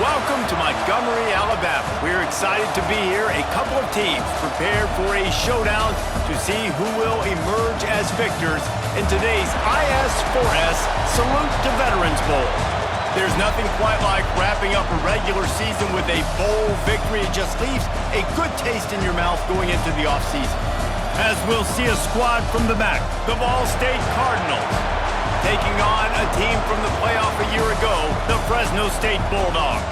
welcome to Montgomery, Alabama. We're excited to be here. A couple of teams prepared for a showdown to see who will emerge as victors in today's IS4S Salute to Veterans Bowl. There's nothing quite like wrapping up a regular season with a bowl victory. It just leaves a good taste in your mouth going into the offseason. As we'll see a squad from the back, the Ball State Cardinals, taking on a team from the playoff a year ago, the Fresno State Bulldogs.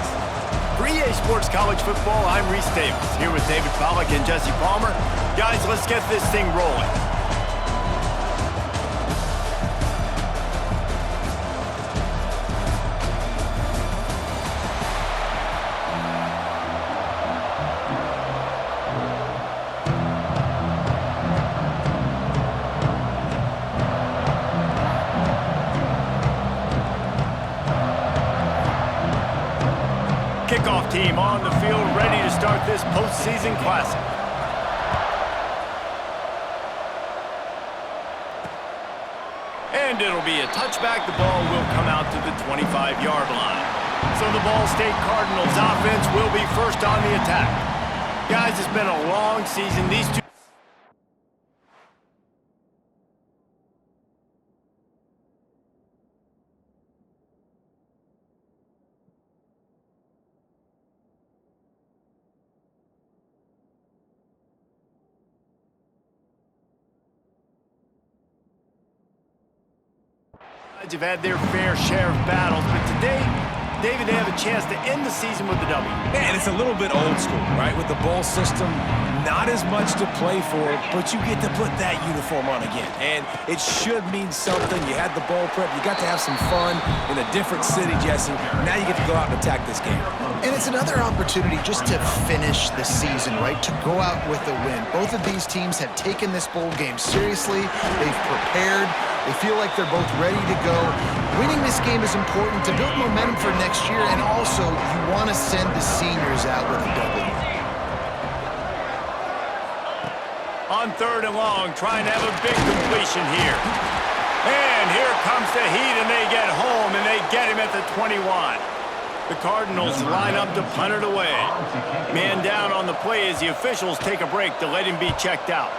For EA Sports College Football, I'm Reese Davis, here with David Pollack and Jesse Palmer. Guys, let's get this thing rolling. Kickoff team on the field, ready to start this postseason classic. And it'll be a touchback. The ball will come out to the 25-yard line. So the Ball State Cardinals offense will be first on the attack. Guys, it's been a long season. These two have had their fair share of battles, but today, David, they have a chance to end the season with a W. And it's a little bit old school, right? With the bowl system, not as much to play for, but you get to put that uniform on again. And it should mean something. You had the bowl prep. You got to have some fun in a different city, Jesse. Now you get to go out and attack this game. And it's another opportunity just to finish the season, right? To go out with a win. Both of these teams have taken this bowl game seriously. They've prepared. They feel like they're both ready to go. Winning this game is important to build momentum for next year, and also you want to send the seniors out with a W. On 3rd and long, trying to have a big completion here. And here comes the heat, and they get home, and they get him at the 21. The Cardinals line up to punt it away. Man down on the play as the officials take a break to let him be checked out.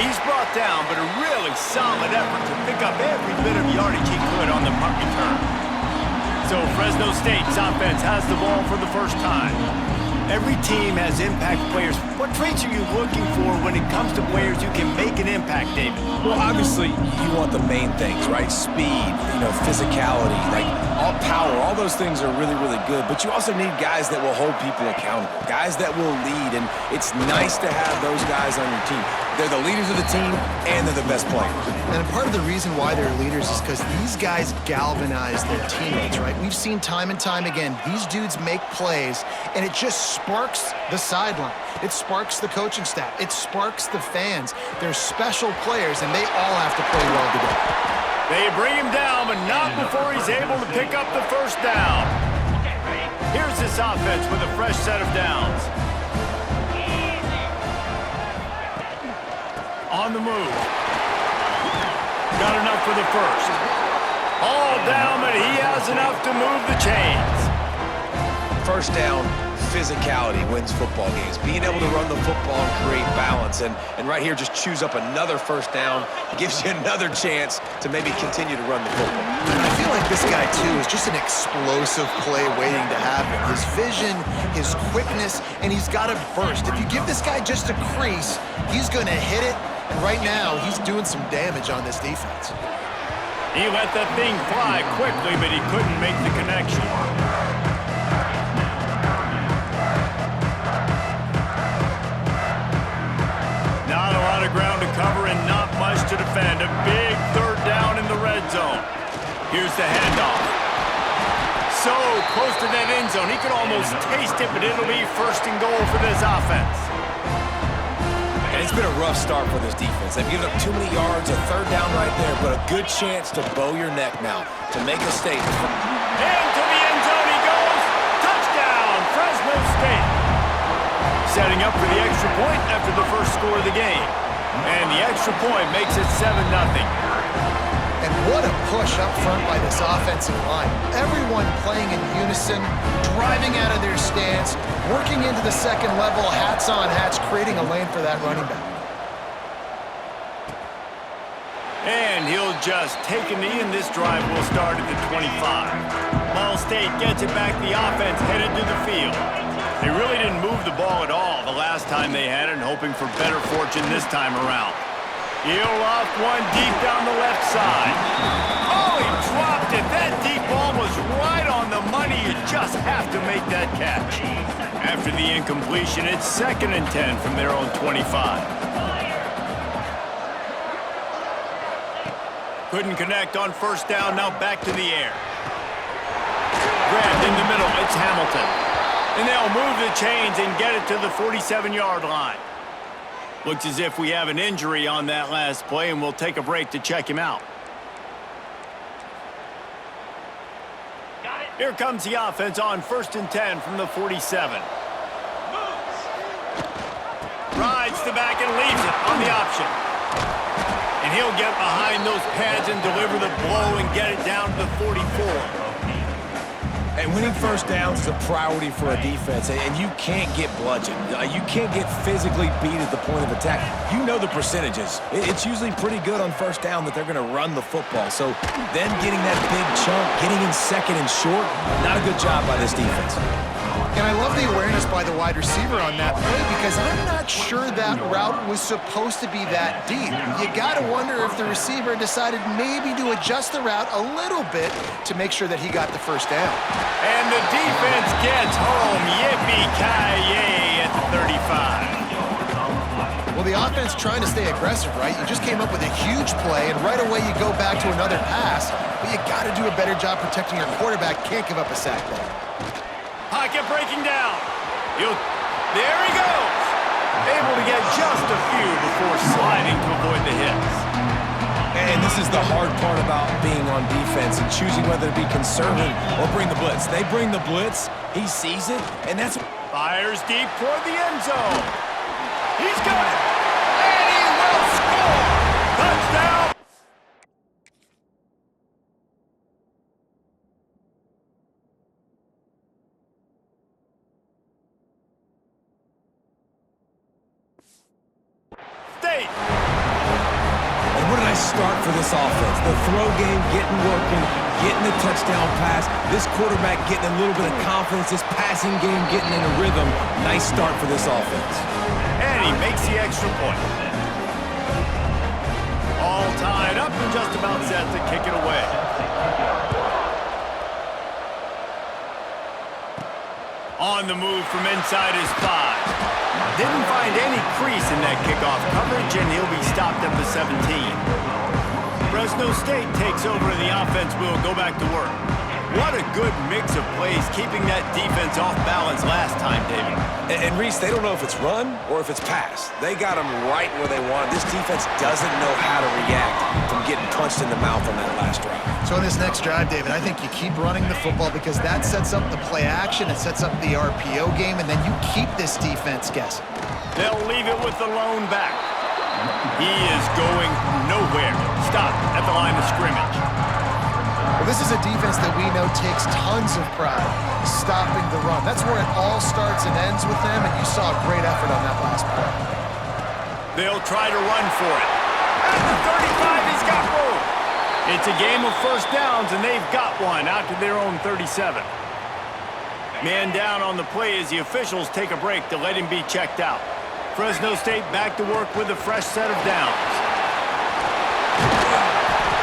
He's brought down, but a really solid effort to pick up every bit of yardage he could on the punt return. So Fresno State's offense has the ball for the first time. Every team has impact players. What traits are you looking for when it comes to players who can make an impact, David? Well, obviously, you want the main things, right? Speed, physicality, like all power, all those things are really, really good. But you also need guys that will hold people accountable, guys that will lead, and it's nice to have those guys on your team. They're the leaders of the team, and they're the best players. And part of the reason why they're leaders is because these guys galvanize their teammates, right? We've seen time and time again, these dudes make plays, and it just sparks the sideline. It sparks the coaching staff. It sparks the fans. They're special players, and they all have to play well today. They bring him down, but not before he's able to pick up the first down. Here's this offense with a fresh set of downs. On the move. Got enough for the first. All down, but he has enough to move the chains. First down, physicality wins football games. Being able to run the football and create balance. And right here, just choose up another first down. Gives you another chance to maybe continue to run the football. I feel like this guy, too, is just an explosive play waiting to happen. His vision, his quickness, and he's got a burst. If you give this guy just a crease, he's going to hit it. And right now, he's doing some damage on this defense. He let that thing fly quickly, but he couldn't make the connection. Not a lot of ground to cover and not much to defend. A big 3rd down in the red zone. Here's the handoff. So close to that end zone. He could almost taste it, but it'll be 1st and goal for this offense. And it's been a rough start for this defense. They've given up too many yards, a 3rd down right there, but a good chance to bow your neck now, to make a statement. And to the end zone he goes. Touchdown, Fresno State. Setting up for the extra point after the first score of the game. And the extra point makes it 7-0. And what a push up front by this offensive line. Everyone playing in unison, driving out of their stance, working into the second level, hats on hats, creating a lane for that running back. And he'll just take a knee, and this drive will start at the 25. Ball State gets it back. The offense headed to the field. They really didn't move the ball at all the last time they had it, and hoping for better fortune this time around. He'll off one deep down the left side. Oh, he dropped it. That deep ball was right on the money. You just have to make that catch. After the incompletion, it's 2nd and 10 from their own 25. Couldn't connect on first down. Now back to the air. Grabbed in the middle. It's Hamilton. And they'll move the chains and get it to the 47-yard line. Looks as if we have an injury on that last play, and we'll take a break to check him out. Here comes the offense on 1st and 10 from the 47. Rides the back and leaves it on the option. And he'll get behind those pads and deliver the blow and get it down to the 44. And winning first downs is a priority for a defense, and you can't get bludgeoned. You can't get physically beat at the point of attack. You know the percentages. It's usually pretty good on first down that they're going to run the football. So them getting that big chunk, getting in 2nd and short, not a good job by this defense. And I love the awareness by the wide receiver on that play because I'm not sure that route was supposed to be that deep. You got to wonder if the receiver decided maybe to adjust the route a little bit to make sure that he got the first down. And the defense gets home. Yippee-ki-yay at the 35. Well, the offense trying to stay aggressive, right? You just came up with a huge play, and right away you go back to another pass, but you got to do a better job protecting your quarterback. Can't give up a sack there. Pocket breaking down. There he goes. Able to get just a few before sliding to avoid the hits. And this is the hard part about being on defense and choosing whether to be conservative or bring the blitz. They bring the blitz, he sees it, and that's... Fires deep toward the end zone. He's got it. And he will score. Touchdown. And what did I start for this offense? The throw game getting working, getting the touchdown pass, this quarterback getting a little bit of confidence, this passing game getting in a rhythm. Nice start for this offense. And he makes the extra point. All tied up and just about set to kick it away. On the move from inside his 5. Didn't find any crease in that kickoff coverage, and he'll be stopped at the 17. Fresno State takes over, and the offense will go back to work. What a good mix of plays, keeping that defense off balance last time, David. And Reese, they don't know if it's run or if it's pass. They got them right where they want. This defense doesn't know how to react from getting punched in the mouth on that last drive. So in this next drive, David, I think you keep running the football because that sets up the play action, it sets up the RPO game, and then you keep this defense guessing. They'll leave it with the lone back. He is going nowhere. Stopped at the line of scrimmage. Well, this is a defense that we know takes tons of pride stopping the run. That's where it all starts and ends with them, and you saw a great effort on that last play. They'll try to run for it. At the 35, he's got room. It's a game of first downs, and they've got one out to their own 37. Man down on the play as the officials take a break to let him be checked out. Fresno State back to work with a fresh set of downs.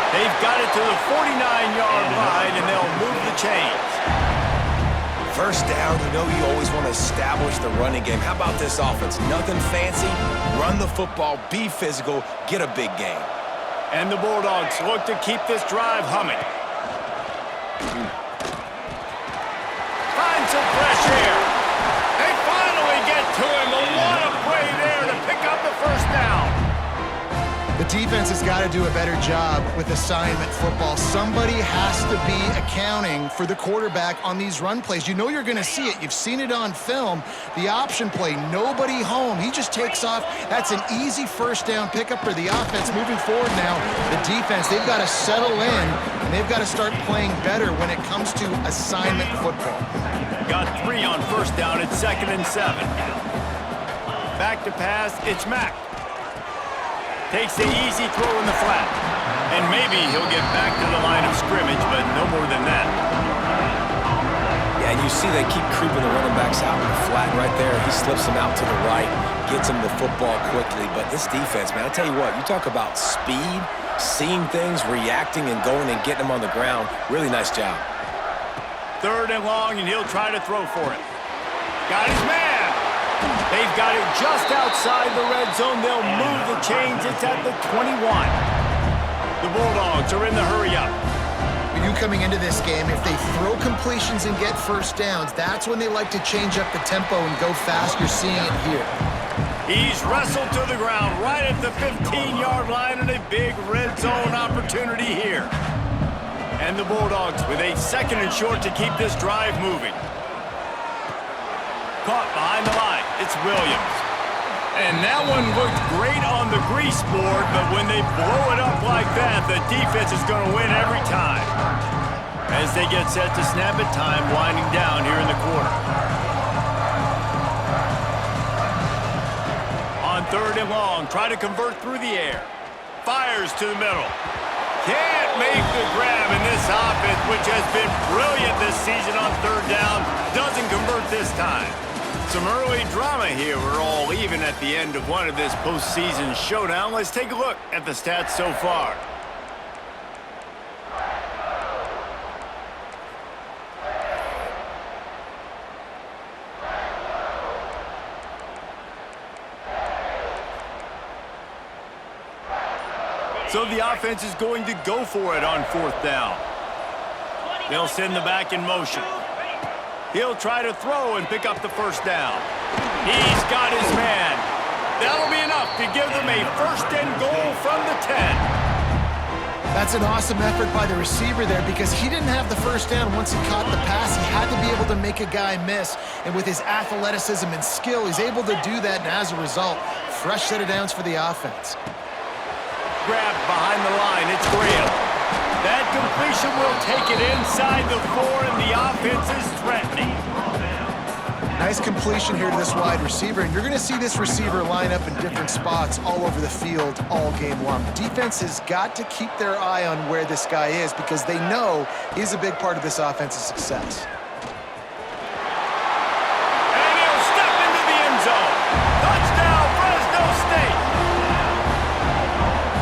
They've got it to the 49-yard line, and they'll move the chains. First down, you know you always want to establish the running game. How about this offense? Nothing fancy. Run the football, be physical, get a big gain. And the Bulldogs look to keep this drive humming. Find some fresh air. They finally get to him. What a play there to pick up the first down. The defense has got to do a better job with assignment football. Somebody has to be accounting for the quarterback on these run plays. You know you're going to see it. You've seen it on film. The option play, nobody home. He just takes off. That's an easy first down pickup for the offense. Moving forward now, the defense, they've got to settle in, and they've got to start playing better when it comes to assignment football. Got 3 on first down. It's 2nd and 7. Back to pass. It's Mack. Takes the easy throw in the flat. And maybe he'll get back to the line of scrimmage, but no more than that. Yeah, and you see they keep creeping the running backs out in the flat right there. He slips them out to the right, gets him the football quickly. But this defense, man, I tell you what, you talk about speed, seeing things, reacting, and going and getting them on the ground. Really nice job. 3rd and long, and he'll try to throw for it. Got his man. They've got it just outside the red zone. They'll move the chains. It's at the 21. The Bulldogs are in the hurry-up. When you coming into this game, if they throw completions and get first downs, that's when they like to change up the tempo and go fast. You're seeing it here. He's wrestled to the ground right at the 15-yard line, and a big red zone opportunity here. And the Bulldogs with a 2nd and short to keep this drive moving. Caught behind the line. It's Williams. And that one looked great on the grease board, but when they blow it up like that, the defense is going to win every time. As they get set to snap it, time winding down here in the quarter. On 3rd and long, try to convert through the air. Fires to the middle. Can't make the grab in this offense, which has been brilliant this season on 3rd down. Doesn't convert this time. Some early drama here. We're all even at the end of one of this postseason showdown. Let's take a look at the stats so far. So the offense is going to go for it on 4th down. They'll send the back in motion. He'll try to throw and pick up the first down. He's got his man. That'll be enough to give them a 1st and goal from the 10. That's an awesome effort by the receiver there because he didn't have the first down once he caught the pass. He had to be able to make a guy miss. And with his athleticism and skill, he's able to do that. And as a result, fresh set of downs for the offense. Grabbed behind the line. It's Graham. That completion will take it inside the 4, and the offense is threatening. Nice completion here to this wide receiver, and you're going to see this receiver line up in different spots all over the field all game long. Defense has got to keep their eye on where this guy is because they know he's a big part of this offense's success. And he'll step into the end zone. Touchdown, Fresno State.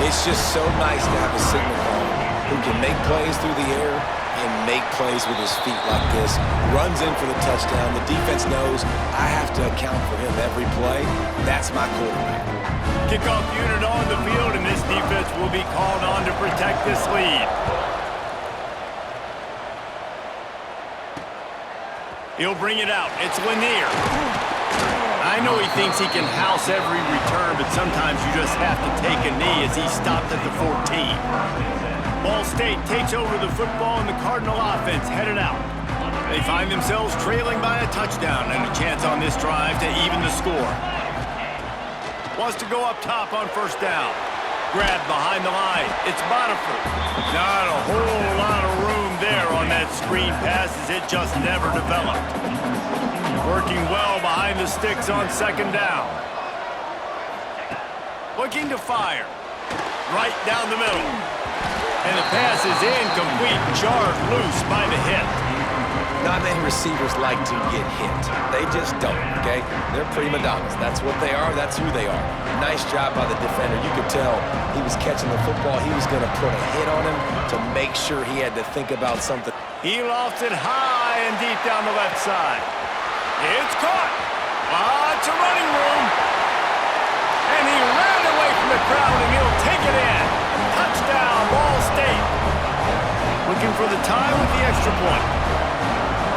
It's just so nice to have a signal caller who can make plays through the air and make plays with his feet like this. Runs in for the touchdown. The defense knows I have to account for him every play. That's my quarterback. Kickoff unit on the field, and this defense will be called on to protect this lead. He'll bring it out. It's Lanier. I know he thinks he can house every return, but sometimes you just have to take a knee as he stopped at the 14. Ball State takes over the football, and the Cardinal offense headed out. They find themselves trailing by a touchdown and a chance on this drive to even the score. Wants to go up top on 1st down. Grabbed behind the line. It's Boniford. Not a whole lot of room there on that screen pass as it just never developed. Working well behind the sticks on 2nd down. Looking to fire. Right down the middle. And the pass is incomplete, jarred loose by the hit. Not many receivers like to get hit. They just don't, okay? They're prima donnas. That's what they are. That's who they are. Nice job by the defender. You could tell he was catching the football. He was going to put a hit on him to make sure he had to think about something. He lofts it high and deep down the left side. It's caught. Lots of running room. And he ran away from the crowd, and he'll take it in. Touchdown, Ball State. Looking for the tie with the extra point.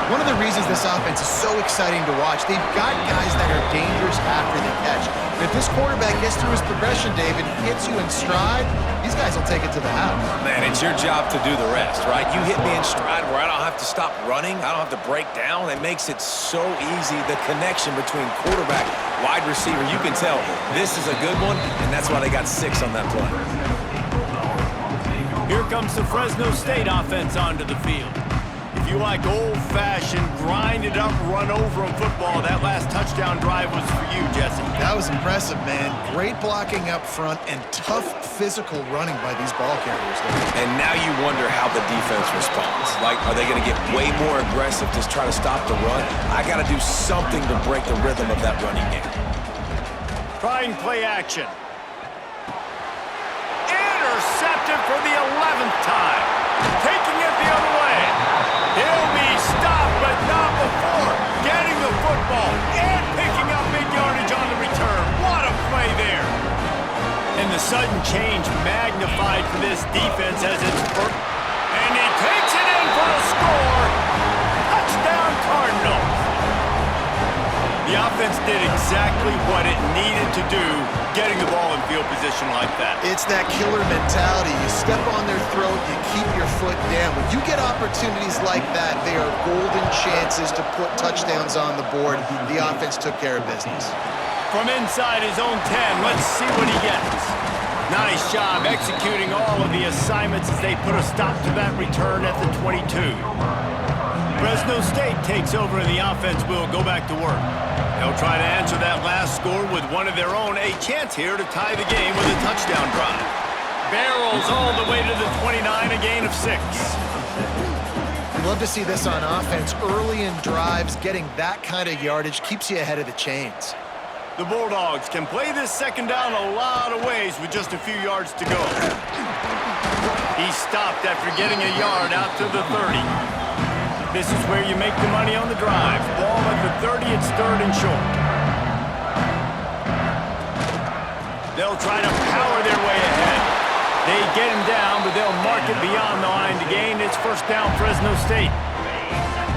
One of the reasons this offense is so exciting to watch, they've got guys that are dangerous after the catch. And if this quarterback gets through his progression, David, hits you in stride, these guys will take it to the house. Man, it's your job to do the rest, right? You hit me in stride where I don't have to stop running. I don't have to break down. It makes it so easy. The connection between quarterback, wide receiver, you can tell this is a good one, and that's why they got 6 on that play. Here comes the Fresno State offense onto the field. If you like old-fashioned, grind-it-up, run-over-'em football, that last touchdown drive was for you, Jesse. That was impressive, man. Great blocking up front and tough physical running by these ball carriers. And now you wonder how the defense responds. Like, are they going to get way more aggressive to try to stop the run? I got to do something to break the rhythm of that running game. Trying play action. Intercepted for the 11th time. Taking it the other way. He'll be stopped, but not before getting the football and picking up big yardage on the return. What a play there. And the sudden change magnified for this defense as it's first. And he takes it in for a score. Touchdown Cardinals. The offense did exactly what it needed to do, getting the ball in field position like that. It's that killer mentality. You step on their throat, you keep your foot down. When you get opportunities like that, they are golden chances to put touchdowns on the board. The offense took care of business. From inside his own 10, let's see what he gets. Nice job executing all of the assignments as they put a stop to that return at the 22. Fresno State takes over and the offense will go back to work. They'll try to answer that last score with one of their own. A chance here to tie the game with a touchdown drive. Barrels all the way to the 29, a gain of 6. We love to see this on offense. Early in drives, getting that kind of yardage keeps you ahead of the chains. The Bulldogs can play this second down a lot of ways with just a few yards to go. He stopped after getting a yard out to the 30. This is where you make the money on the drive. Ball at the 30, it's 3rd and short. They'll try to power their way ahead. They get him down, but they'll mark it beyond the line to gain. It's first down, Fresno State.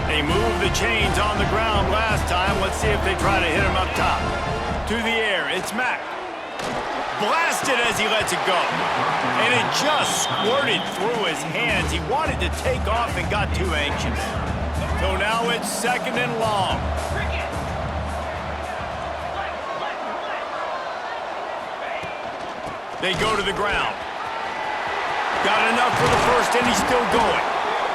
They moved the chains on the ground last time. Let's see if they try to hit him up top. To the air, it's Mack. Blasted as he lets it go. And it just squirted through his hands. He wanted to take off and got too anxious. So now it's 2nd and long. They go to the ground. Got enough for the first, and he's still going.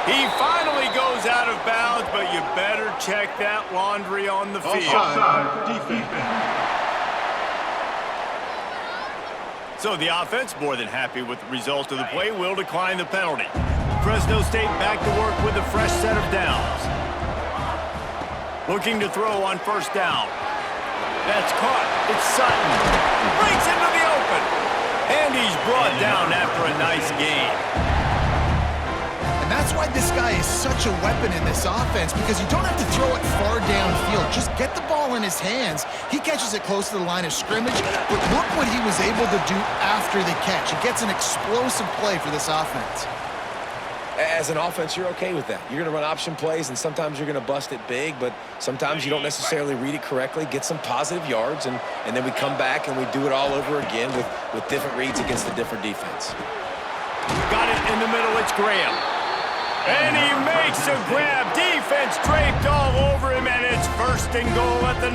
He finally goes out of bounds, but you better check that laundry on the field. So the offense, more than happy with the result of the play, will decline the penalty. Fresno State back to work with a fresh set of downs. Looking to throw on first down. That's caught. It's Sutton. Breaks into the open. And he's brought down after a nice gain. And that's why this guy is such a weapon in this offense, because you don't have to throw it far downfield. Just get the ball in his hands. He catches it close to the line of scrimmage, but look what he was able to do after the catch. It gets an explosive play for this offense. As an offense, you're okay with that. You're going to run option plays, and sometimes you're going to bust it big, but sometimes you don't necessarily read it correctly, get some positive yards, and then we come back and we do it all over again with different reads against a different defense. Got it in the middle. It's Graham. And he makes a grab. Defense draped all over him, and it's 1st and goal at the 9.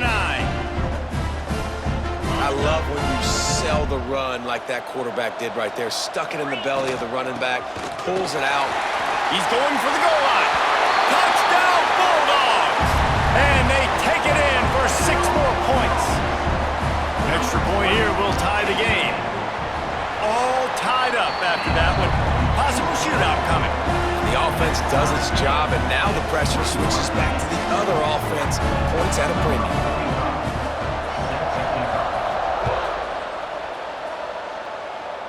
I love when you sell the run like that quarterback did right there. Stuck it in the belly of the running back, pulls it out. He's going for the goal line. Touchdown, Bulldogs! And they take it in for 6 more points. Extra point here will tie the game. All tied up after that one. Possible shootout coming. The offense does its job, and now the pressure switches back to the other offense. Points at a premium.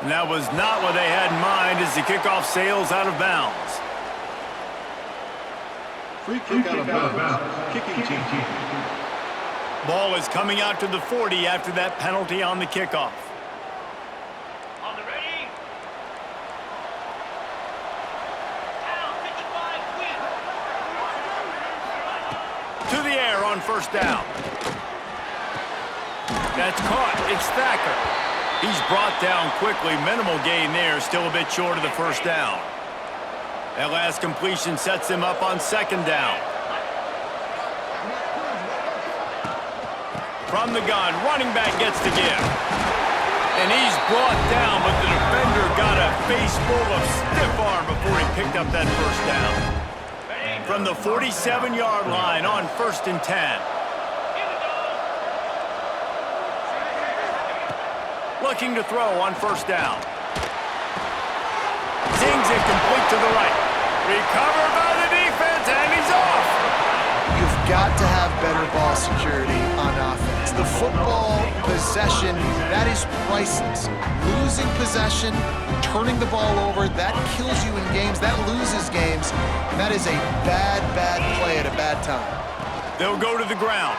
And that was not what they had in mind as the kickoff sails out of bounds. Free kick out of bounds. Kicking team. Ball is coming out to the 40 after that penalty on the kickoff. On the ready. Down, 55, win. on first down. That's caught. It's Thacker. He's brought down quickly. Minimal gain there. Still a bit short of the first down. That last completion sets him up on second down. From the gun, running back gets the give. And he's brought down, but the defender got a face full of stiff arm before he picked up that first down. From the 47-yard line on 1st and 10. Looking to throw on first down. Zings it complete to the right. Recovered by the defense, and he's off. You've got to have better ball security on offense. The football possession, that is priceless. Losing possession, turning the ball over, that kills you in games, that loses games. And that is a bad, bad play at a bad time. They'll go to the ground.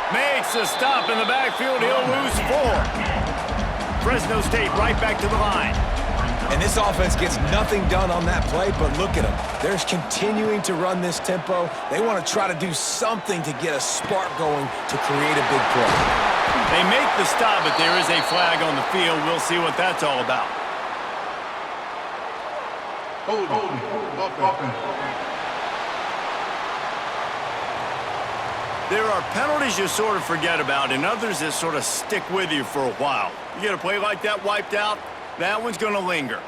Makes a stop in the backfield. He'll lose 4. Fresno State right back to the line. And this offense gets nothing done on that play, but look at them. They're continuing to run this tempo. They want to try to do something to get a spark going to create a big play. They make the stop, but there is a flag on the field. We'll see what that's all about. There are penalties you sort of forget about and others that sort of stick with you for a while. You get a play like that wiped out, that one's going to linger.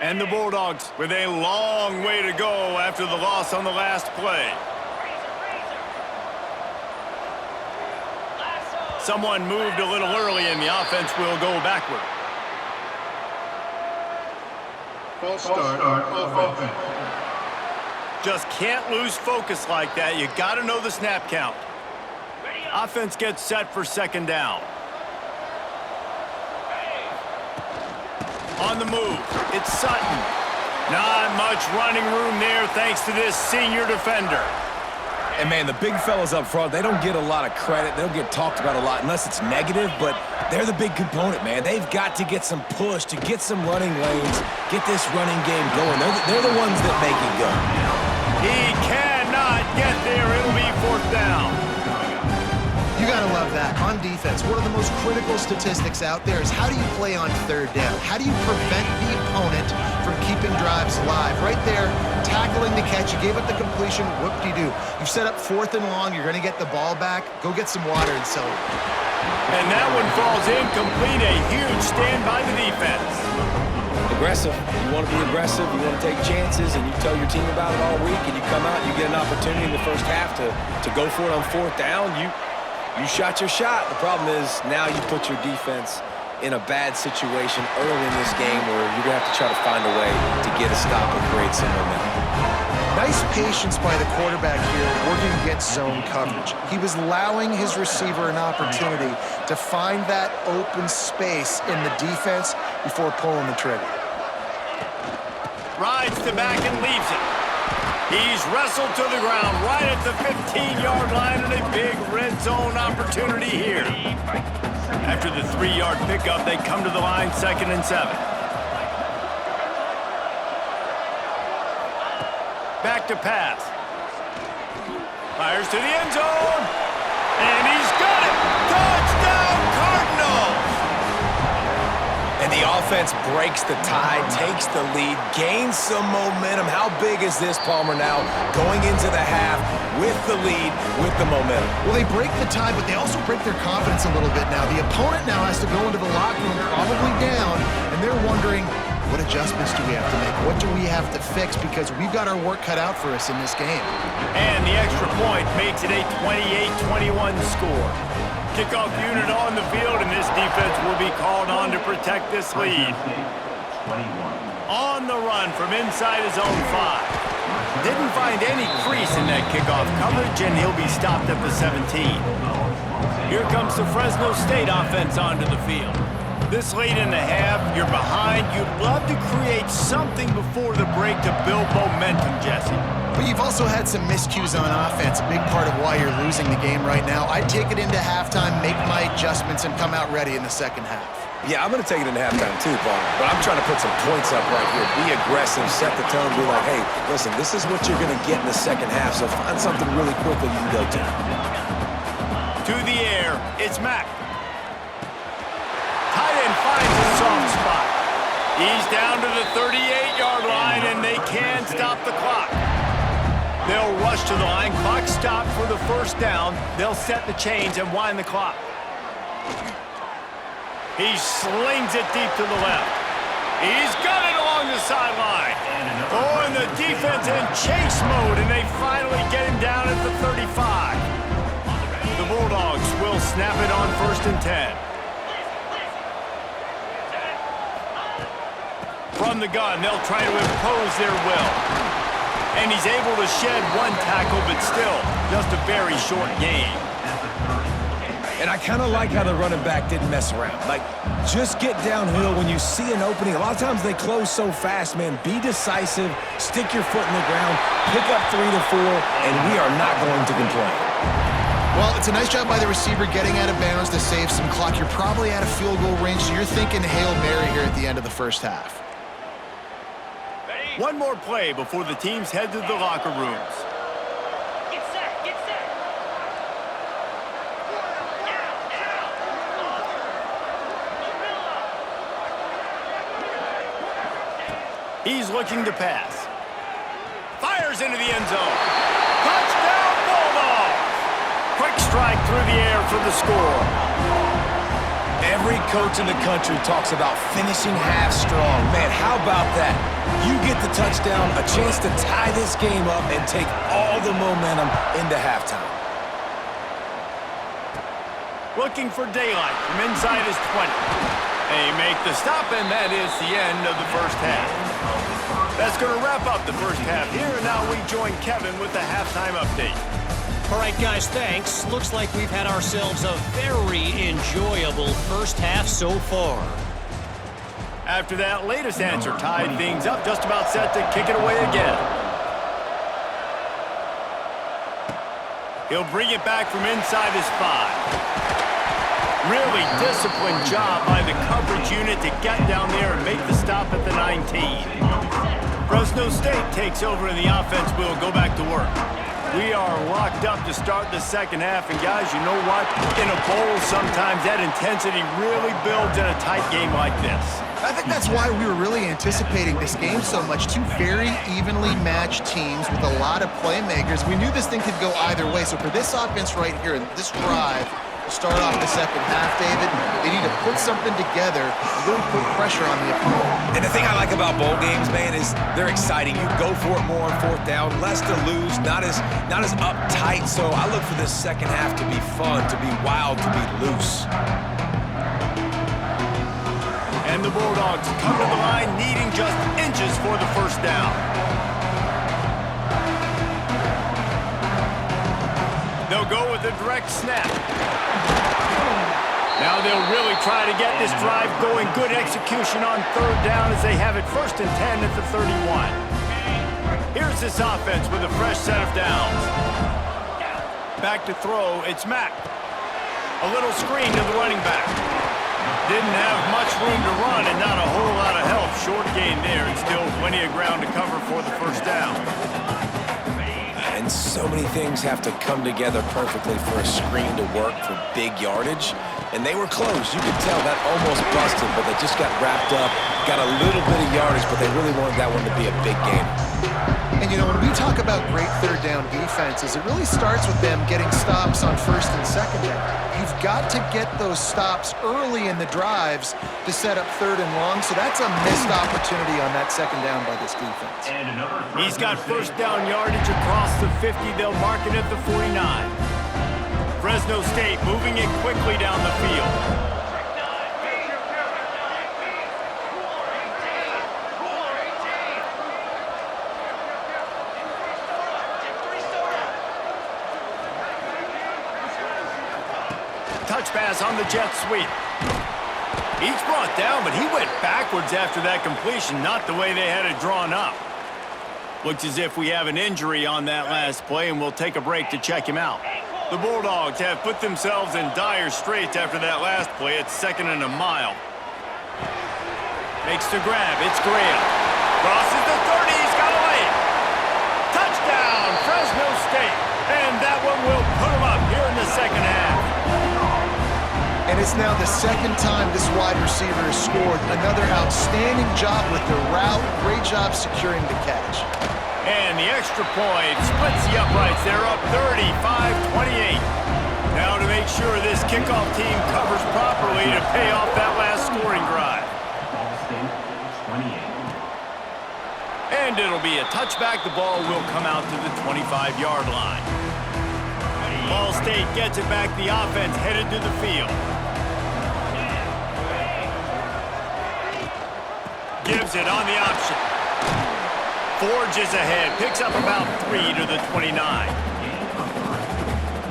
And the Bulldogs with a long way to go after the loss on the last play. Someone moved a little early and the offense will go backward. False start offense. Just can't lose focus like that. You got to know the snap count. Offense gets set for second down. On the move, it's Sutton. Not much running room there thanks to this senior defender. And, man, the big fellas up front, they don't get a lot of credit. They don't get talked about a lot unless it's negative, but they're the big component, man. They've got to get some push, to get some running lanes, get this running game going. They're the ones that make it go. He cannot get there. It'll be fourth down. You gotta love that. On defense, one of the most critical statistics out there is how do you play on third down? How do you prevent the opponent from keeping drives alive? Right there, tackling the catch. You gave up the completion. Whoop-de-doo. You've set up 4th and long. You're gonna get the ball back. Go get some water and celebrate. And that one falls incomplete. A huge stand by the defense. Aggressive. You want to be aggressive. You want to take chances, and you tell your team about it all week, and you come out and you get an opportunity in the first half to go for it on 4th down. You shot your shot. The problem is now you put your defense in a bad situation early in this game where you're going to have to try to find a way to get a stop and create some momentum. Nice patience by the quarterback here working against zone coverage. He was allowing his receiver an opportunity to find that open space in the defense before pulling the trigger. Rides to back and leaves it. He's wrestled to the ground right at the 15-yard line and a big red zone opportunity here. After the 3-yard pickup, they come to the line 2nd and 7. Back to pass. Fires to the end zone. And he's got it. Touchdown, Cardinals. And the offense breaks the tie, takes the lead, gains some momentum. How big is this, Palmer, now going into the half with the lead, with the momentum? Well, they break the tie, but they also break their confidence a little bit now. The opponent now has to go into the locker room probably down, and they're wondering, what adjustments do we have to make? What do we have to fix? Because we've got our work cut out for us in this game. And the extra point makes it a 28-21 score. Kickoff unit on the field, and this defense will be called on to protect this lead. On the run from inside his own 5. Didn't find any crease in that kickoff coverage, and he'll be stopped at the 17. Here comes the Fresno State offense onto the field. This late in the half, you're behind. You'd love to create something before the break to build momentum, Jesse. But you've also had some miscues on offense, a big part of why you're losing the game right now. I'd take it into halftime, make my adjustments, and come out ready in the second half. Yeah, I'm going to take it into halftime too, Paul. But I'm trying to put some points up right here. Be aggressive, set the tone, be like, hey, listen, this is what you're going to get in the second half, so find something really quick that you can go to. To the air, it's Mack. Tight end finds a soft spot. He's down to the 38-yard line, and they can stop the clock. They'll rush to the line. Clock stopped for the first down. They'll set the chains and wind the clock. He slings it deep to the left. He's got it along the sideline. Oh, and the defense in chase mode, and they finally get him down at the 35. The Bulldogs will snap it on 1st and 10. From the gun, they'll try to impose their will. And he's able to shed one tackle, but still, just a very short game. And I kind of like how the running back didn't mess around. Like, just get downhill when you see an opening. A lot of times they close so fast, man. Be decisive, stick your foot in the ground, pick up 3 to 4, and we are not going to complain. Well, it's a nice job by the receiver getting out of bounds to save some clock. You're probably out of field goal range, so you're thinking Hail Mary here at the end of the first half. One more play before the teams head to the locker rooms. Get set, get set. He's looking to pass. Fires into the end zone. Touchdown, Bulldogs! Quick strike through the air for the score. Every coach in the country talks about finishing half strong. Man, how about that? You get the touchdown, a chance to tie this game up and take all the momentum into halftime. Looking for daylight from inside his 20. They make the stop, and that is the end of the first half. That's going to wrap up the first half here, and now we join Kevin with the halftime update. All right, guys, thanks. Looks like we've had ourselves a very enjoyable first half so far. After that latest answer tied things up, just about set to kick it away again. He'll bring it back from inside his 5. Really disciplined job by the coverage unit to get down there and make the stop at the 19. Fresno State takes over in the offense. We'll go back to work. We are locked up to start the second half, and guys, you know what? In a bowl, sometimes that intensity really builds in a tight game like this. I think that's why we were really anticipating this game so much. Two very evenly matched teams with a lot of playmakers. We knew this thing could go either way. So for this offense right here, and this drive, to start off the second half, David, they need to put something together and really put pressure on the opponent. And the thing I like about bowl games, man, is they're exciting. You go for it more on 4th down, less to lose, not as uptight. So I look for this second half to be fun, to be wild, to be loose. And the Bulldogs come to the line needing just inches for the first down. They'll go with a direct snap. Now they'll really try to get this drive going. Good execution on 3rd down as they have it 1st and 10 at the 31. Here's this offense with a fresh set of downs. Back to throw, it's Mack. A little screen to the running back. Didn't have much room to run and not a whole lot of help. Short gain there and still plenty of ground to cover for the first down. And so many things have to come together perfectly for a screen to work for big yardage. And they were close. You could tell that almost busted, but they just got wrapped up, got a little bit of yardage, but they really wanted that one to be a big game. And, you know, when we talk about great 3rd down defenses, it really starts with them getting stops on 1st and 2nd down. You've got to get those stops early in the drives to set up 3rd and long, so that's a missed opportunity on that 2nd down by this defense. He's got first down yardage across the 50. They'll mark it at the 49. Fresno State moving it quickly down the field. Touch pass on the jet sweep. He's brought down, but he went backwards after that completion, not the way they had it drawn up. Looks as if we have an injury on that last play, and we'll take a break to check him out. The Bulldogs have put themselves in dire straits after that last play. It's 2nd and a mile. Makes the grab. It's Graham. Crosses the 30. He's got a lane. Touchdown, Fresno State. And that one will put them up here in the second half. And it's now the second time this wide receiver has scored. Another outstanding job with the route. Great job securing the catch. And the extra point splits the uprights. They're up 35-28. Now to make sure this kickoff team covers properly to pay off that last scoring drive. And it'll be a touchback. The ball will come out to the 25-yard line. Ball State gets it back. The offense headed to the field. Gives it on the option. Forges ahead. Picks up about 3 to the 29.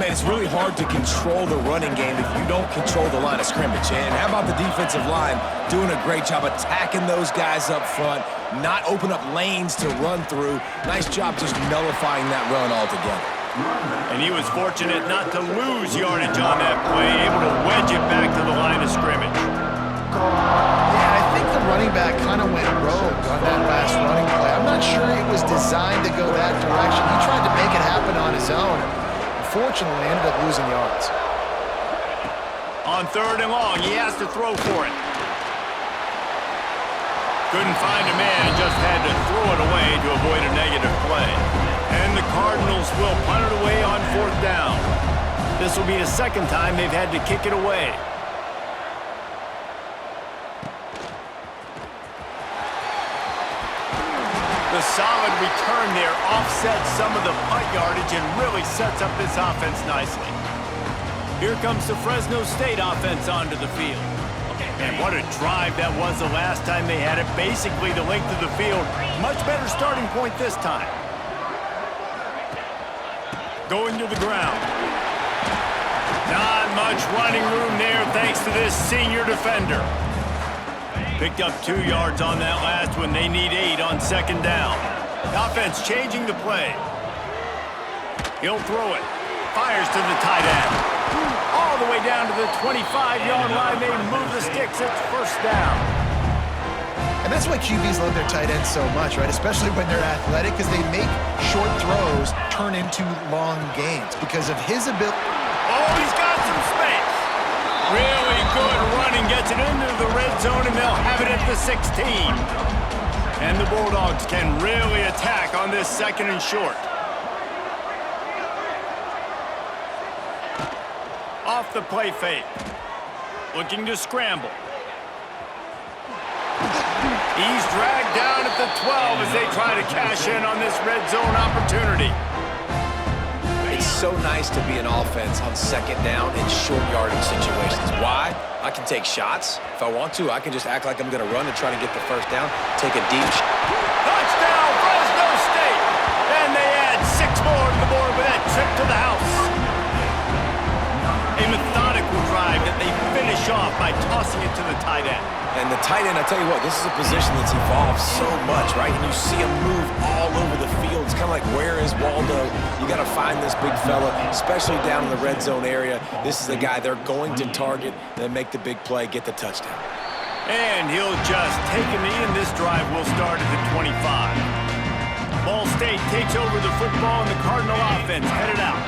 Man, it's really hard to control the running game if you don't control the line of scrimmage. And how about the defensive line doing a great job attacking those guys up front, not open up lanes to run through. Nice job just nullifying that run altogether. And he was fortunate not to lose yardage on that play, able to wedge it back to the line of scrimmage. Yeah, I think the running back kind of went rogue on that last running play. I'm not sure it was designed to go that direction. He tried to make it happen on his own. Unfortunately, ended up losing yards. On 3rd and long, he has to throw for it. Couldn't find a man and just had to throw it away to avoid a negative play. And the Cardinals will punt it away on 4th down. This will be the second time they've had to kick it away. The solid return there offsets some of the punt yardage and really sets up this offense nicely. Here comes the Fresno State offense onto the field. And what a drive that was the last time they had it. Basically the length of the field. Much better starting point this time. Going to the ground. Not much running room there thanks to this senior defender. Picked up 2 yards on that last one. They need 8 on 2nd down. The offense changing the play. He'll throw it. Fires to the tight end. All the way down to the 25-yard line. They move the sticks. It's 1st down. And that's why QBs love their tight ends so much, right? Especially when they're athletic, because they make short throws turn into long gains because of his ability. Oh, he's got some space. Really good running. Gets it into the red zone, and they'll have it at the 16. And the Bulldogs can really attack on this 2nd and short. Off the play fake. Looking to scramble. He's dragged down at the 12 as they try to cash in on this red zone opportunity. It's so nice to be an offense on 2nd down in short yardage situations. Why? I can take shots. If I want to, I can just act like I'm going to run and try to get the 1st down, take a deep shot. Touchdown, Fresno State! And they add 6 more to the board with that trip to the house. A methodical drive that they finish off by tossing it to the tight end. And the tight end, I tell you what, this is a position that's evolved so much, right? And you see him move all over the field. It's kind of like, where is Waldo? You got to find this big fella, especially down in the red zone area. This is the guy they're going to target, then make the big play, get the touchdown. And he'll just take a knee, and this drive will start at the 25. Ball State takes over the football, and the Cardinal offense headed out.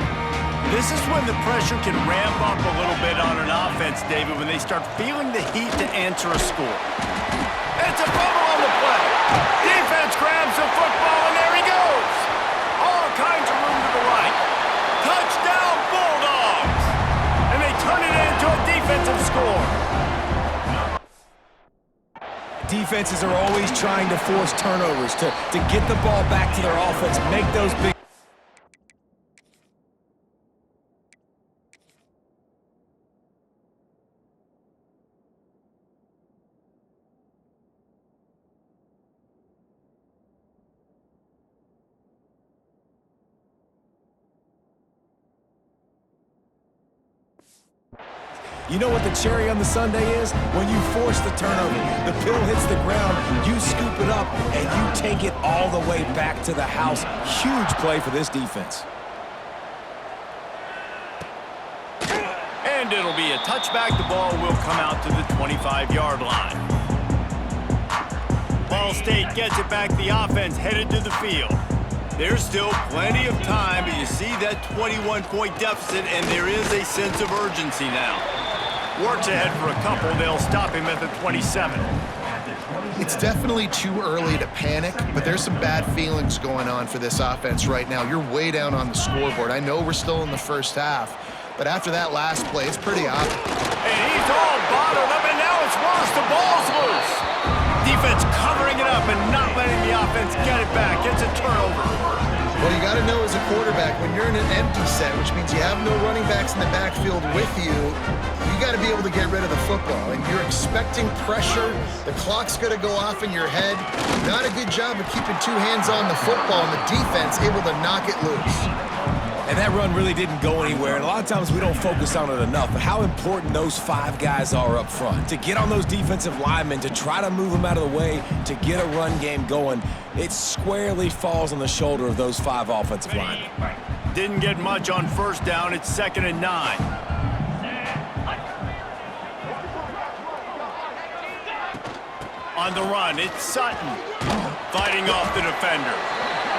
This is when the pressure can ramp up a little bit on an offense, David, when they start feeling the heat to answer a score. It's a fumble on the play. Defense grabs the football, and there he goes. All kinds of room to the right. Touchdown, Bulldogs. And they turn it into a defensive score. Defenses are always trying to force turnovers to get the ball back to their offense, make those big. You know what the cherry on the sundae is? When you force the turnover, the pill hits the ground, you scoop it up, and you take it all the way back to the house. Huge play for this defense. And it'll be a touchback. The ball will come out to the 25-yard line. Ball State gets it back. The offense headed to the field. There's still plenty of time, but you see that 21-point deficit, and there is a sense of urgency now. Works ahead for a couple. They'll stop him at the 27. It's definitely too early to panic, but there's some bad feelings going on for this offense right now. You're way down on the scoreboard. I know we're still in the first half, but after that last play, it's pretty obvious. And he's all bottled up, and now it's Ross. The ball's loose. Defense covering it up and not letting the offense get it back. It's a turnover. Well, you got to know as a quarterback, when you're in an empty set, which means you have no running backs in the backfield with you, you got to be able to get rid of the football. And you're expecting pressure. The clock's going to go off in your head. Not a good job of keeping two hands on the football, and the defense able to knock it loose. And that run really didn't go anywhere, and a lot of times we don't focus on it enough, but how important those 5 guys are up front. To get on those defensive linemen, to try to move them out of the way, to get a run game going, it squarely falls on the shoulder of those 5 offensive linemen. Didn't get much on first down. It's 2nd and 9. On the run, it's Sutton fighting off the defender.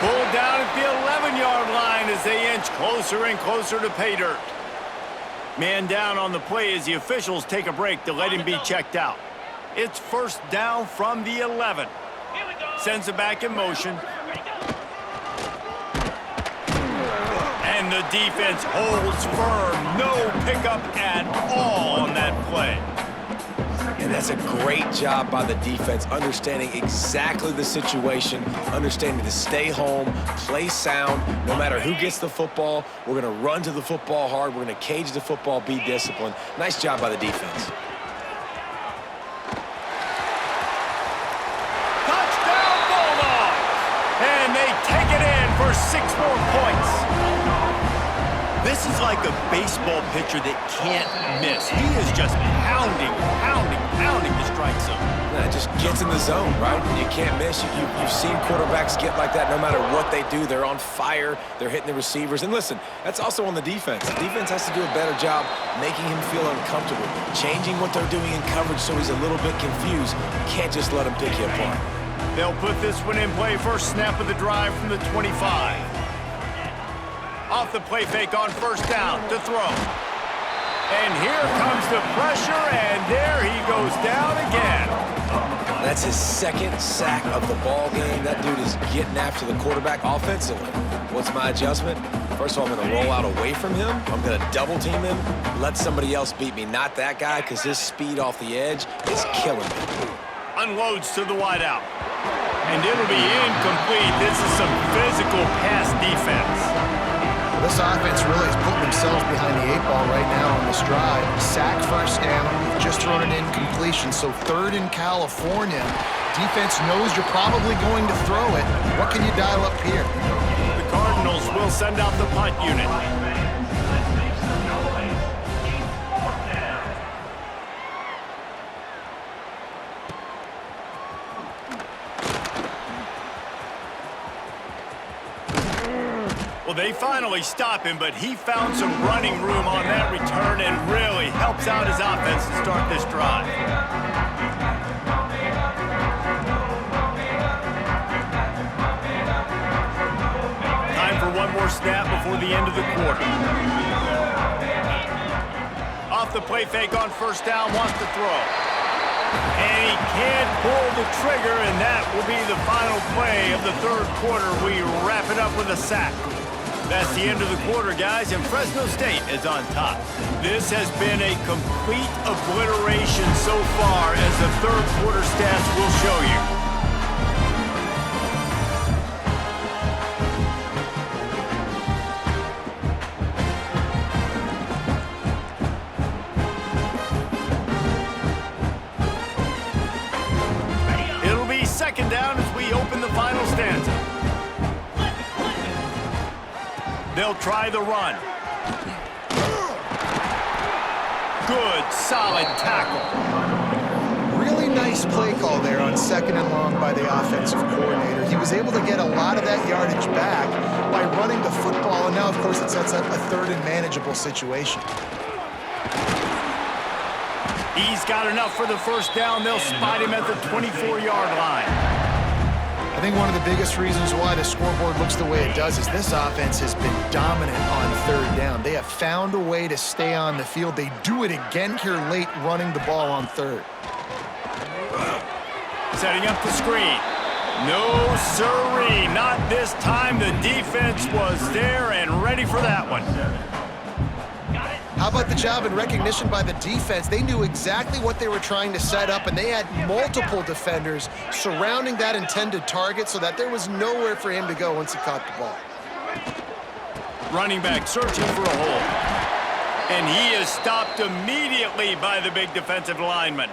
Pulled down at the 11-yard line as they inch closer and closer to pay dirt. Man down on the play as the officials take a break to let him be checked out. It's first down from the 11. Sends it back in motion. And the defense holds firm. No pickup at all on that play. And that's a great job by the defense, understanding exactly the situation, understanding to stay home, play sound. No matter who gets the football, we're going to run to the football hard. We're going to cage the football, be disciplined. Nice job by the defense. Touchdown Bulldogs! And they take it in for 6 more points. This is like a baseball pitcher that can't miss. He is just pounding the strike zone. It just gets in the zone, right? You can't miss. You've seen quarterbacks get like that no matter what they do. They're on fire. They're hitting the receivers. And listen, that's also on the defense. The defense has to do a better job making him feel uncomfortable, changing what they're doing in coverage so he's a little bit confused. You can't just let him pick you apart. They'll put this one in play. First snap of the drive from the 25. Off the play fake on first down to throw. And here comes the pressure, and there he goes down again. That's his 2nd sack of the ball game. That dude is getting after the quarterback offensively. What's my adjustment? First of all, I'm going to roll out away from him. I'm going to double team him, let somebody else beat me, not that guy, because his speed off the edge is killing me. Unloads to the wideout. And it'll be incomplete. This is some physical pass defense. This offense really is putting themselves behind the 8 ball right now on this drive. Sack first down, just thrown an incompletion, so 3rd in California. Defense knows you're probably going to throw it. What can you dial up here? The Cardinals will send out the punt unit. Well, they finally stop him, but he found some running room on that return and really helps out his offense to start this drive. Time for one more snap before the end of the quarter. Off the play fake on first down, wants to throw. And he can't pull the trigger, and that will be the final play of the 3rd quarter. We wrap it up with a sack. That's the end of the quarter, guys, and Fresno State is on top. This has been a complete obliteration so far, as the 3rd quarter stats will show you. It'll be 2nd down as we open the final stanza. They'll try the run. Good, solid tackle. Really nice play call there on 2nd and long by the offensive coordinator. He was able to get a lot of that yardage back by running the football, and now, of course, it sets up a 3rd and manageable situation. He's got enough for the first down. They'll spot him at the 24-yard line. think one of the biggest reasons why the scoreboard looks the way it does is this offense has been dominant on third down. They have found a way to stay on the field. They do it again here late, running the ball on third. Setting up the screen. No siree, not this time. The defense was there and ready for that one. How about the job and recognition by the defense? They knew exactly what they were trying to set up, and they had multiple defenders surrounding that intended target so that there was nowhere for him to go once he caught the ball. Running back searching for a hole. And he is stopped immediately by the big defensive lineman.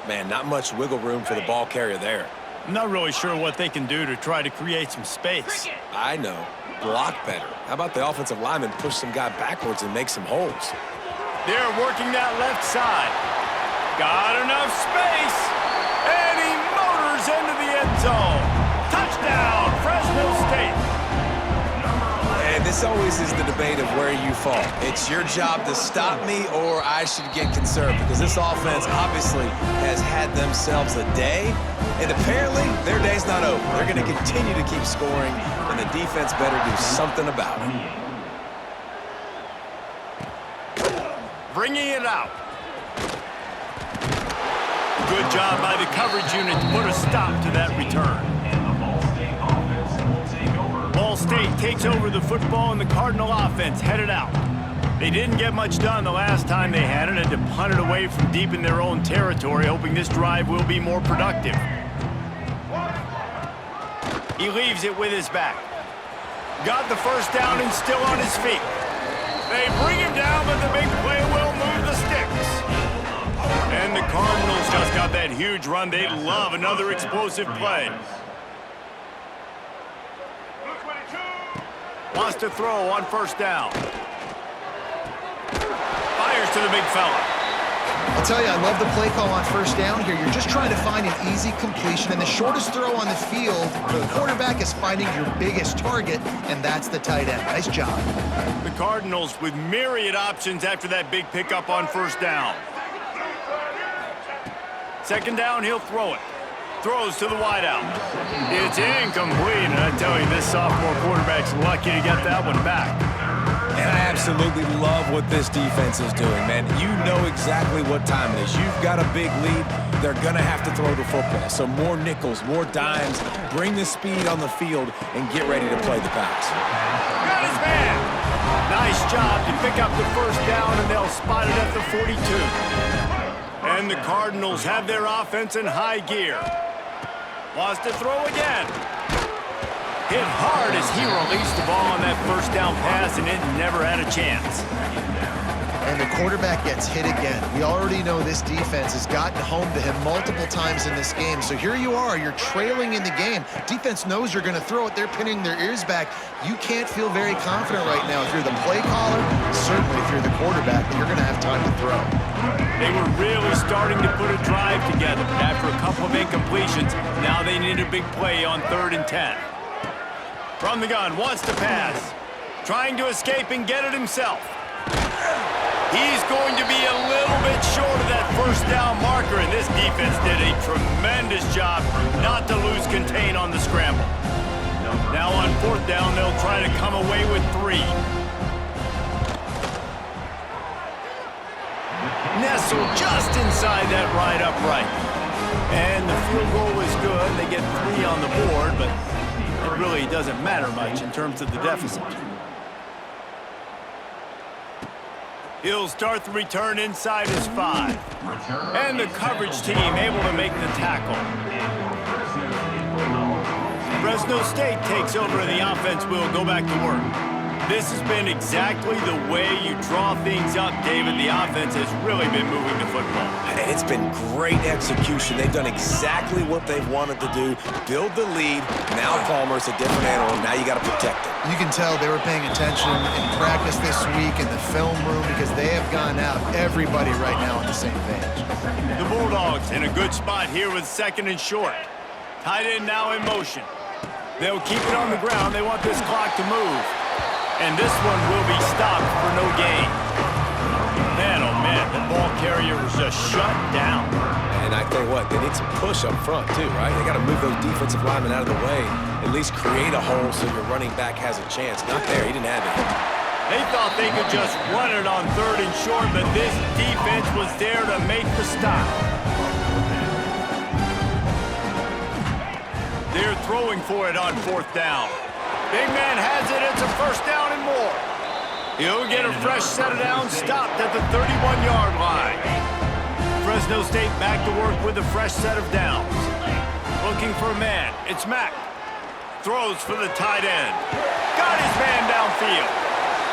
Man, not much wiggle room for the ball carrier there. I'm not really sure what they can do to try to create some space. I know. Block better. How about the offensive lineman push some guy backwards and make some holes? They're working that left side. Got enough space. And he motors into the end zone. Touchdown, Fresno State. And this always is the debate of where you fall. It's your job to stop me or I should get conservative, because this offense obviously has had themselves a day, and apparently their day's not over. They're going to continue to keep scoring, and the defense better do something about it. Bringing it out. Good job by the coverage unit to put a stop to that return. Ball State takes over the football, and the Cardinal offense headed out. They didn't get much done the last time they had it, and to punt it away from deep in their own territory, hoping this drive will be more productive. He leaves it with his back. Got the first down and still on his feet. They bring him down, but the big play will move the sticks. And the Cardinals just got that huge run. They love another explosive play. Wants to throw on first down. Fires to the big fella. I'll tell you, I love the play call on first down here. You're just trying to find an easy completion, and the shortest throw on the field for the quarterback is finding your biggest target, and that's the tight end. Nice job. The Cardinals with myriad options after that big pickup on first down. Second down, he'll throw it. Throws to the wideout. It's incomplete, and I tell you, this sophomore quarterback's lucky to get that one back. And I absolutely love what this defense is doing, man. You know exactly what time it is. You've got a big lead. They're going to have to throw the football. So more nickels, more dimes, bring the speed on the field, and get ready to play the pass. Got his man. Nice job to pick up the first down, and they'll spot it at the 42. And the Cardinals have their offense in high gear. Wants to throw again. Hit hard as he released the ball on that first down pass, and it never had a chance. And the quarterback gets hit again. We already know this defense has gotten home to him multiple times in this game. So here you are, you're trailing in the game. Defense knows you're going to throw it. They're pinning their ears back. You can't feel very confident right now. If you're the play caller, certainly if you're the quarterback, you're going to have time to throw. They were really starting to put a drive together. After a couple of incompletions, now they need a big play on 3rd and 10. From the gun, wants to pass. Trying to escape and get it himself. He's going to be a little bit short of that first down marker, and this defense did a tremendous job not to lose contain on the scramble. Now on 4th down, they'll try to come away with 3. Nestled just inside that right upright. And the field goal is good. They get 3 on the board, but it really doesn't matter much in terms of the deficit. He'll start the return inside his 5. And the coverage team able to make the tackle. Fresno State takes over and the offense will go back to work. This has been exactly the way you draw things up, David. The offense has really been moving the football. And it's been great execution. They've done exactly what they've wanted to do. Build the lead. Now Palmer's a different animal. Now you got to protect it. You can tell they were paying attention in practice this week in the film room because they have gone out, everybody right now on the same page. The Bulldogs in a good spot here with 2nd and short. Tight end now in motion. They'll keep it on the ground. They want this clock to move. And this one will be stopped for no gain. Man, oh man, the ball carrier was just shut down. And And I tell you what, they need some push up front too, right? They got to move those defensive linemen out of the way, at least create a hole so your running back has a chance. Not there. He didn't have it. They thought they could just run it on 3rd and short, but this defense was there to make the stop. They're throwing for it on 4th down. Big man has it. It's a 1st down and more. He'll get a fresh set of downs, stopped at the 31-yard line. Fresno State back to work with a fresh set of downs. Looking for a man. It's Mack. Throws for the tight end. Got his man downfield.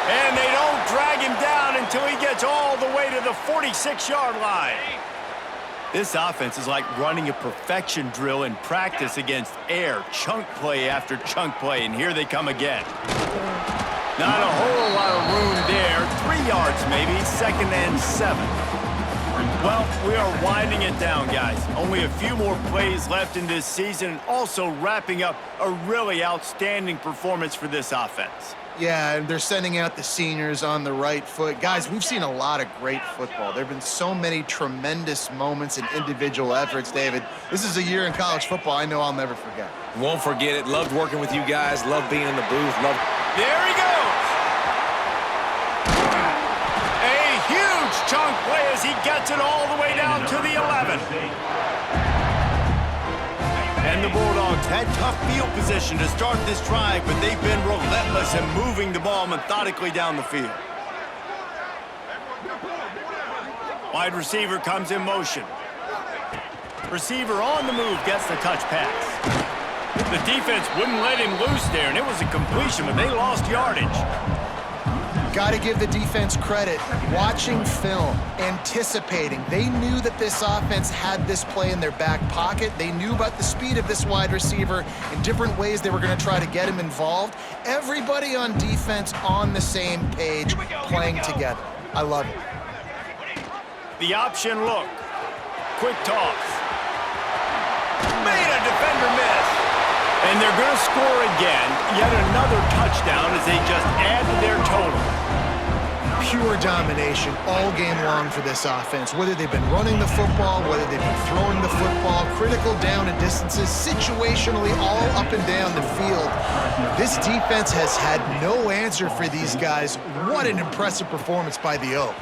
And they don't drag him down until he gets all the way to the 46-yard line. This offense is like running a perfection drill in practice against air. Chunk play after chunk play, and here they come again. Not a whole lot of room there. 3 yards maybe, 2nd and 7. Well, we are winding it down, guys. Only a few more plays left in this season, and also wrapping up a really outstanding performance for this offense. Yeah, and they're sending out the seniors on the right foot. Guys, we've seen a lot of great football. There have been so many tremendous moments and individual efforts, David. This is a year in college football I know I'll never forget. Won't forget it. Loved working with you guys. Loved being in the booth. There he goes. A huge chunk play as he gets it all the way down to the 11. And the Bulldogs had tough field position to start this drive, but they've been relentless in moving the ball methodically down the field. Wide receiver comes in motion. Receiver on the move gets the touch pass. The defense wouldn't let him loose there, and it was a completion, but they lost yardage. Got to give the defense credit. Watching film, anticipating. They knew that this offense had this play in their back pocket. They knew about the speed of this wide receiver in different ways they were going to try to get him involved. Everybody on defense on the same page, playing together. I love it. The option look. Quick toss. Made a defender miss. And they're going to score again. Yet another touchdown as they just add to their total. Pure domination all game long for this offense. Whether they've been running the football, whether they've been throwing the football, critical down and distances, situationally all up and down the field. This defense has had no answer for these guys. What an impressive performance by the O.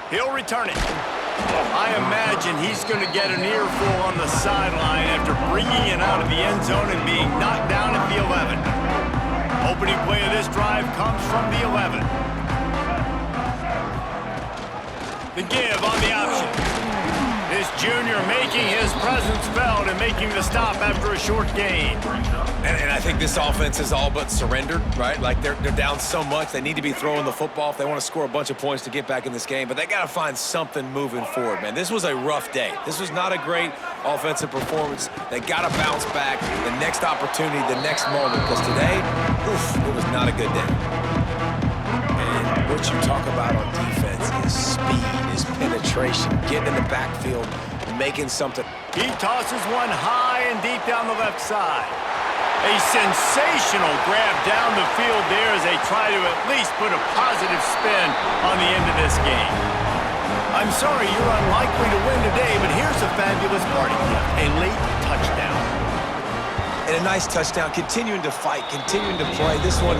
He'll return it. I imagine he's going to get an earful on the sideline after bringing it out of the end zone and being knocked down at the 11. Opening play of this drive comes from the 11. The give on the option. This junior making his presence felt and making the stop after a short gain. And I think this offense is all but surrendered, right? Like they're down so much, they need to be throwing the football if they want to score a bunch of points to get back in this game. But they got to find something moving forward, man. This was a rough day. This was not a great offensive performance. They got to bounce back. The next opportunity, the next moment, because today, it was not a good day. And what you talk about on defense is speed, is penetration, getting in the backfield, making something. He tosses one high and deep down the left side. A sensational grab down the field there as they try to at least put a positive spin on the end of this game. I'm sorry you're unlikely to win today, but here's a fabulous party gift, a late touchdown. And a nice touchdown, continuing to fight, continuing to play. This one,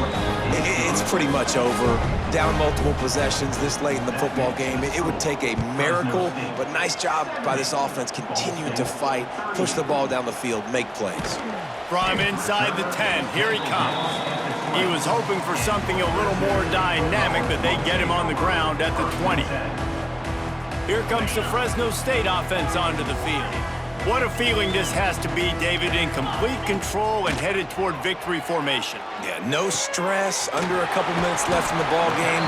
it's pretty much over. Down multiple possessions this late in the football game. It would take a miracle, but nice job by this offense continuing to fight, push the ball down the field, make plays. From inside the 10, here he comes. He was hoping for something a little more dynamic, but they get him on the ground at the 20. Here comes the Fresno State offense onto the field. What a feeling this has to be, David, in complete control and headed toward victory formation. Yeah, no stress, under a couple minutes left in the ball game,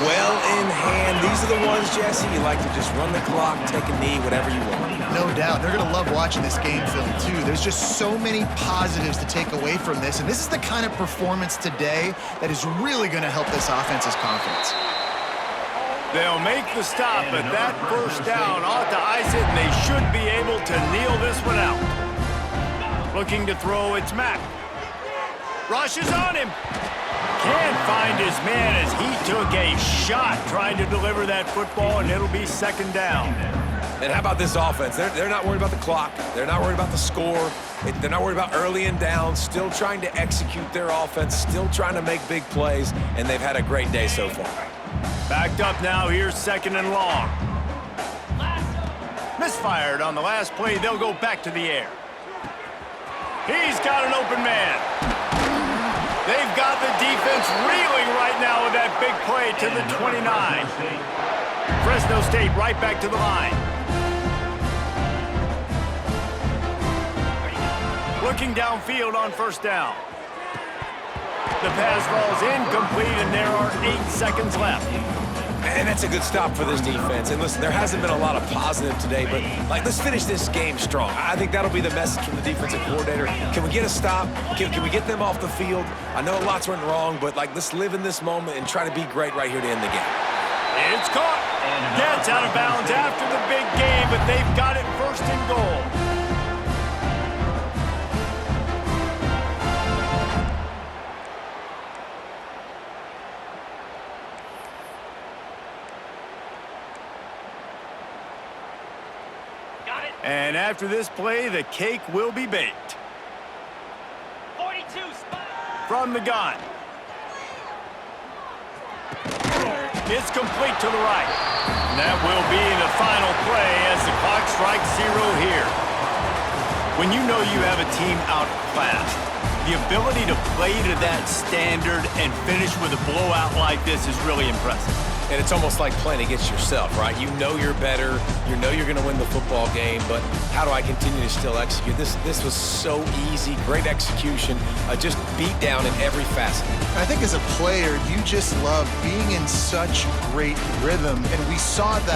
well in hand. These are the ones, Jesse, you like to just run the clock, take a knee, whatever you want. No doubt. They're going to love watching this game film, too. There's just so many positives to take away from this, and this is the kind of performance today that is really going to help this offense's confidence. They'll make the stop, but that first down ought to ice it, and they should be able to kneel this one out. Looking to throw, it's Mack. Rushes on him. Can't find his man as he took a shot trying to deliver that football, and it'll be 2nd down. And how about this offense? They're not worried about the clock. They're not worried about the score. They're not worried about early and down, still trying to execute their offense, still trying to make big plays, and they've had a great day so far. Backed up now, here's 2nd and long. Misfired on the last play, they'll go back to the air. He's got an open man. They've got the defense reeling right now with that big play to the 29. Fresno State right back to the line. Looking downfield on 1st down. The pass falls incomplete, and there are 8 seconds left. And that's a good stop for this defense. And listen, there hasn't been a lot of positive today, but let's finish this game strong. I think that'll be the message from the defensive coordinator. Can we get a stop? Can we get them off the field? I know lots went wrong, but let's live in this moment and try to be great right here to end the game. It's caught. Gets out of bounds after the big game, but they've got it 1st and goal. And after this play, the cake will be baked. 42 spot. From the gun. It's complete to the right. And that will be the final play as the clock strikes 0 here. When you know you have a team outclassed, the ability to play to that standard and finish with a blowout like this is really impressive. And it's almost like playing against yourself, right? You know you're better. You know you're going to win the football game, but how do I continue to still execute? This was so easy, great execution, just beat down in every facet. I think as a player, you just love being in such great rhythm, and we saw that